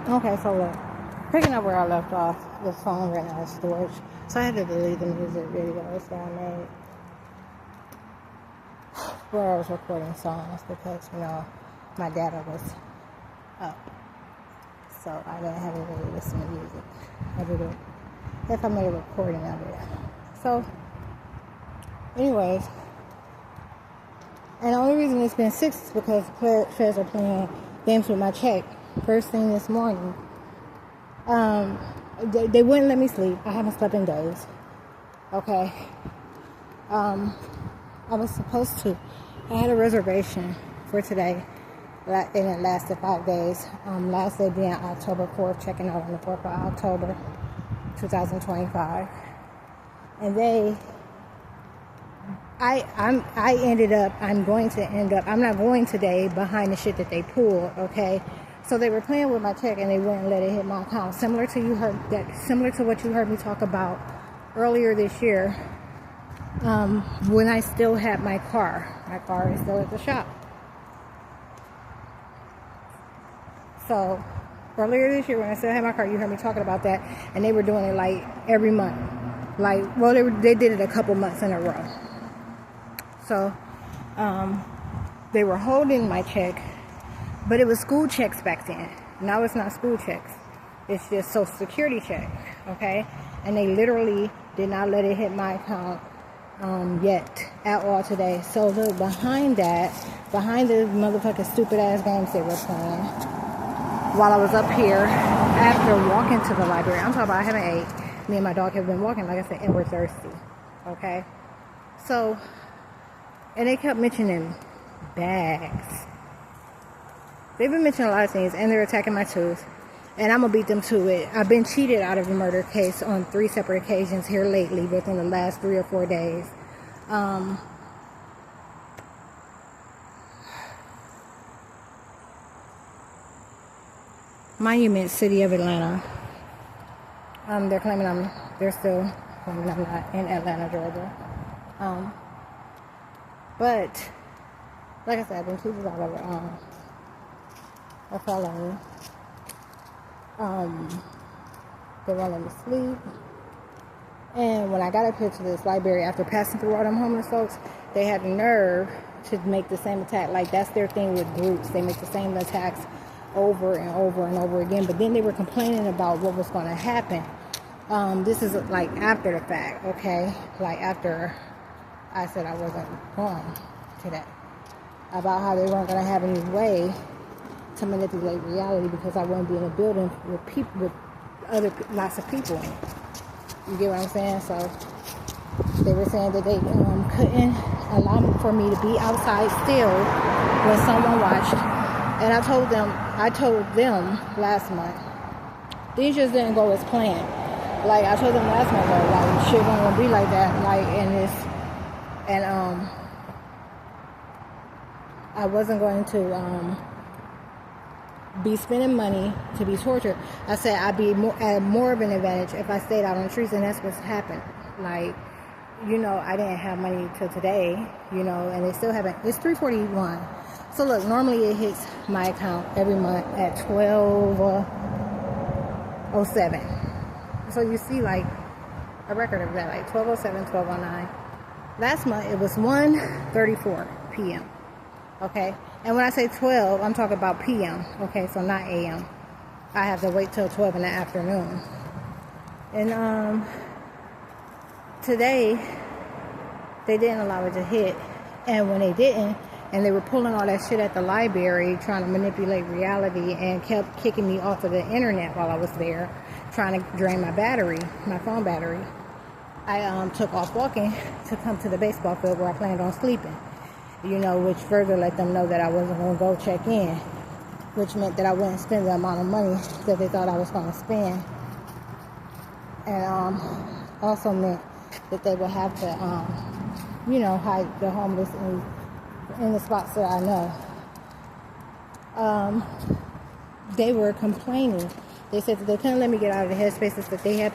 Okay, so look, picking up where I left off, the phone ran out of storage, so I had to delete the music videos that I made where I was recording songs because, my data was up, so I didn't have any way to listen to music. I did it if I made a recording of it. So, anyways, and the only reason it's been 6 is because players are playing games with my check. First thing this morning, they wouldn't let me sleep. I haven't slept in days. Okay. I was supposed to. I had a reservation for today, and it lasted 5 days. Last day being October 4th, checking out on the 4th of October, 2025. And I'm not going today behind the shit that they pulled, okay? So they were playing with my check and they wouldn't let it hit my account. Similar to what you heard me talk about earlier this year, when I still had my car. My car is still at the shop. So earlier this year when I still had my car, you heard me talking about that, and they were doing it like every month. They did it a couple months in a row. So, they were holding my check, but it was school checks back then. Now it's not school checks. It's just Social Security check, okay? And they literally did not let it hit my account yet at all today. So look, behind the motherfucking stupid ass games they were playing, while I was up here after walking to the library, I'm talking about I haven't ate. Me and my dog have been walking, like I said, and we're thirsty, okay? So, and they kept mentioning bags. They've been mentioning a lot of things, and they're attacking my tooth. And I'm going to beat them to it. I've been cheated out of a murder case on 3 separate occasions here lately, within the last 3 or 4 days. Monument City of Atlanta. They're claiming they're still claiming I'm not in Atlanta, Georgia. But, like I said, I've been cheated out of a felony. They won't let me sleep. And when I got up here to this library, after passing through all them homeless folks, they had the nerve to make the same attack. Like, that's their thing with groups. They make the same attacks over and over and over again. But then they were complaining about what was going to happen. This is like after the fact, okay? Like after I said I wasn't going today. About how they weren't going to have any way to manipulate reality because I wouldn't be in a building with people, lots of people in it. You get what I'm saying? So they were saying that they couldn't allow for me to be outside still when someone watched. And I told them last month, things just didn't go as planned. Like I told them last month, like shit wasn't gonna be like that. Like I wasn't going to be spending money to be tortured. I said I'd be at more of an advantage if I stayed out on the streets, and that's what's happened. Like, I didn't have money till today, and they still haven't. It's 341. So look, normally it hits my account every month at 12:07. So you see like a record of that, like 12:07, 12:09. Last month it was 1:34 p.m. Okay, and when I say 12, I'm talking about p.m. Okay, so not a.m. I have to wait till 12 in the afternoon. And today they didn't allow it to hit, and when they didn't, and they were pulling all that shit at the library, trying to manipulate reality, and kept kicking me off of the internet while I was there, trying to drain my phone battery. I took off walking to come to the baseball field where I planned on sleeping. Which further let them know that I wasn't going to go check in, which meant that I wouldn't spend the amount of money that they thought I was going to spend. And also meant that they would have to, hide the homeless in the spots that I know. They were complaining. They said that they couldn't let me get out of the headspaces that they had